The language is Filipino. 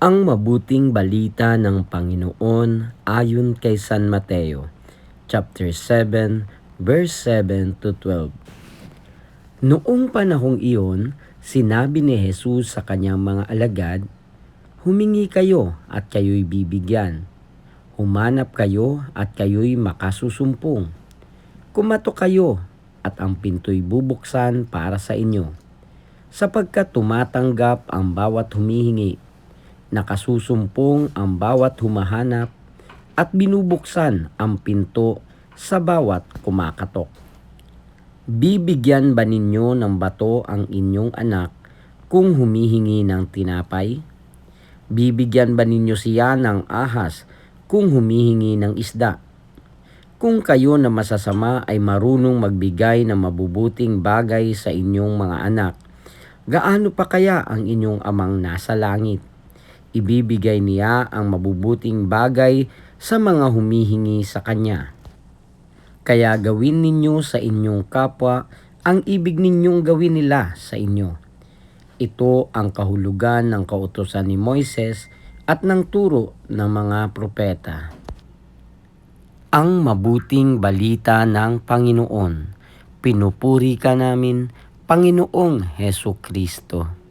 Ang mabuting balita ng Panginoon ayon kay San Mateo, chapter 7, verse 7 to 12. Noong panahong iyon, sinabi ni Jesus sa kanyang mga alagad, "Humingi kayo at kayo'y bibigyan. Humanap kayo at kayo'y makasusumpong. Kumatok kayo at ang pinto'y bubuksan para sa inyo. Sapagkat tumatanggap ang bawat humihingi, nakasusumpong ang bawat humahanap, at binubuksan ang pinto sa bawat kumakatok. Bibigyan ba ninyo ng bato ang inyong anak kung humihingi ng tinapay? Bibigyan ba ninyo siya ng ahas kung humihingi ng isda? Kung kayo na masasama ay marunong magbigay ng mabubuting bagay sa inyong mga anak, gaano pa kaya ang inyong amang nasa langit? Ibibigay niya ang mabubuting bagay sa mga humihingi sa kanya. Kaya gawin ninyo sa inyong kapwa ang ibig ninyong gawin nila sa inyo. Ito ang kahulugan ng kautusan ni Moises at ng turo ng mga propeta." Ang mabuting balita ng Panginoon. Pinupuri ka namin, Panginoong Hesukristo.